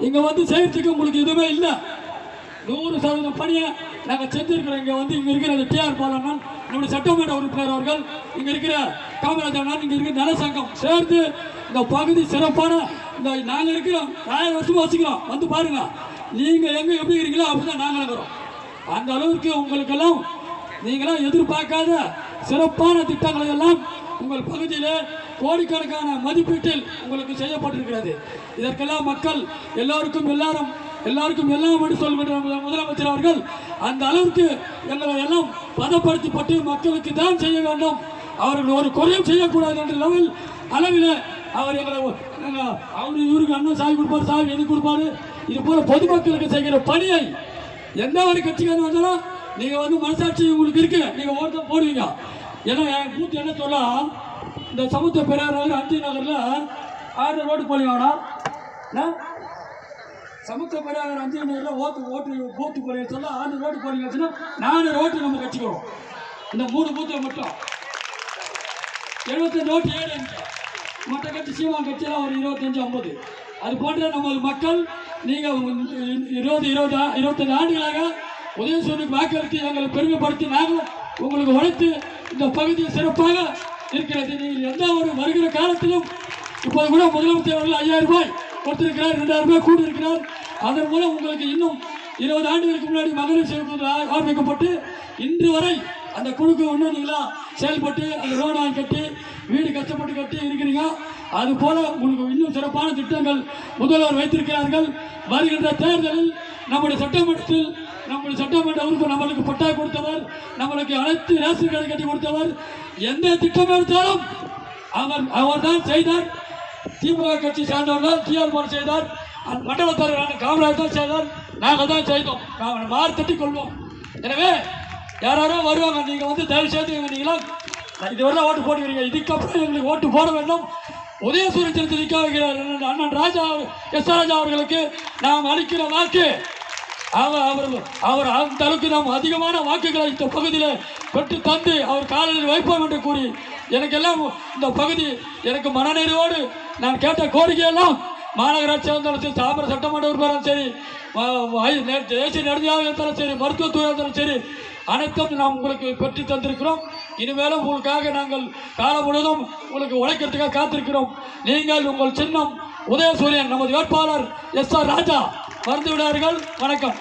இங்கே வந்து செய்யறதுக்கு உங்களுக்கு எதுவுமே இல்லை. 100% பணியை நாங்கள் செஞ்சிருக்கிறோம். இங்கே இருக்கிற டிஆர் பாலண்ணன், நம்முடைய சட்டமன்ற உறுப்பினர் அவர்கள், இங்கே இருக்கிற காமராஜன், இங்கே இருக்கிற நலசங்கம் சேர்ந்து இந்த பகுதி சிறப்பான இந்த நாங்கள் இருக்கிறோம் 1000 வருஷமாக வச்சுக்கிறோம். வந்து பாருங்க, நீங்கள் எங்கே எப்படி இருக்கீங்களோ அப்படிதான் நாங்கள் இருக்கிறோம். அந்த அளவுக்கு உங்களுக்கெல்லாம் நீங்களாம் எதிர்பார்க்காத சிறப்பான திட்டங்களை எல்லாம் உங்கள் பகுதியில் கோடிக்கணக்கான மதிப்பீட்டில் உங்களுக்கு செய்யப்பட்டிருக்கிறது. இதற்கெல்லாம் மக்கள் எல்லாருக்கும் எல்லாம் என்று சொல்கின்ற முதலமைச்சர் அவர்கள் அந்த அளவுக்கு எங்களை எல்லாம் பதப்படுத்தப்பட்டு மக்களுக்கு தான் செய்ய வேண்டும், அவர்கள் ஒரு குறையும் செய்யக்கூடாது என்ற அளவில் அவர் எங்களை அவரு இவருக்கு அண்ணன் சாவி கொடுப்பாரு, சாவி எது கொடுப்பாரு. இது போல பொதுமக்களுக்கு செய்கிற பணியை எந்த ஒரு கட்சிக்காரன் வந்தாலும் நீங்கள் வந்து மனசாட்சி உங்களுக்கு இருக்கு, நீங்கள் ஓட்டு போடுவீங்க. ஏன்னா என் பூத்து என்ன சொல்ல, இந்த சமுத்திர பெரியார் நகர் 5 நகரில் 6 ரோடு போலீங்கன்னா சமுத்திர பெரியார் 5 நகரில் பூத்து போலீங்க சொல்ல 6 ரோடு போலீங்கன்னா 4 ரோட்டு நம்ம கட்சிக்கிறோம். இந்த 3 பூத்தில் மட்டும் 75 ரோட்டு 7 மற்ற கட்சி சீமா கட்சியெல்லாம் ஒரு 25-50. அது போன்ற நம்ம மக்கள் நீங்கள் 20-25 ஆண்டுகளாக உதயசூரியனுக்கு வாக்களித்து எங்களை பெருமைப்படுத்தி நாங்களும் உங்களுக்கு உழைத்து இந்த பகுதியை சிறப்பாக இருக்கிறது. நீங்கள் எந்த ஒரு வருகிற காலத்திலும் இப்போது கூட முதலமைச்சர் அவர்கள் 5000 ரூபாய் கொடுத்திருக்கிறார், 2000 ரூபாய் கூட்டியிருக்கிறார். அதன் மூலம் உங்களுக்கு இன்னும் 20 ஆண்டுகளுக்கு முன்னாடி மகளிர் சேவை ஆரம்பிக்கப்பட்டு இன்று வரை அந்த குழுக்கு ஒன்று நீங்களா செயல்பட்டு அந்த ரோடு வாங்கி கட்டி வீடு கஷ்டப்பட்டு கட்டி இருக்கிறீங்க. அது போல உங்களுக்கு இன்னும் சிறப்பான திட்டங்கள் முதல்வர் வைத்திருக்கிறார்கள். வருகின்ற தேர்தலில் நம்முடைய சட்டமன்ற உறுப்பினர் நம்மளுக்கு பட்டா கொடுத்தவர், நம்மளுக்கு அனைத்து ரேஷன் கடை கட்டி கொடுத்தவர், எந்த திட்டம் எடுத்தாலும் அவர் தான் செய்தார். திமுக கட்சி சார்ந்தவர்கள் டிஆர் பாலு செய்தார், மண்டலத்தார் காமராஜ் தான் செய்தார், நாங்கள் தான் செய்தோம். நாங்கள் மாறு தட்டிக் கொள்வோம். எனவே யாரோ வருவாங்க, நீங்கள் வந்து தயவு செய்து நீங்களாம் இதுவரை ஓட்டு போட்டுக்கிறீங்க, இதுக்கப்புறம் எங்களுக்கு ஓட்டு போட வேண்டும். உதயசூரியன் சின்னத்தில் நிற்க வைக்கிறார் அண்ணன் ராஜா எஸ் ராஜா அவர்களுக்கு நாம் அளிக்கிற வாக்கு அவர் அந்த அளவுக்கு நாம் அதிகமான வாக்குகளை இந்த பகுதியில் பெற்று தந்து அவர் காலையில் வைப்போம் என்று கூறி எனக்கெல்லாம் இந்த பகுதி எனக்கு மனநிறைவோடு நான் கேட்ட கோரிக்கையெல்லாம் மாநகராட்சியாக இருந்தாலும் சரி, தாம்பரம் சட்டமன்ற உறுப்பினரும் சரி, தேசிய நெடுஞ்சாலை இருந்தாலும் சரி, மருத்துவத்துறை இருந்தாலும் சரி, அனைத்தும் நாம் உங்களுக்கு பெற்று தந்திருக்கிறோம். இனிமேலும் உங்களுக்காக நாங்கள் காலம் முழுவதும் உங்களுக்கு உழைக்கிறதுக்காக காத்திருக்கிறோம். நீங்கள் உங்கள் சின்னம் உதயசூரியன், நமது வேட்பாளர் எஸ் ராஜா மறந்து விடார்கள். வணக்கம்.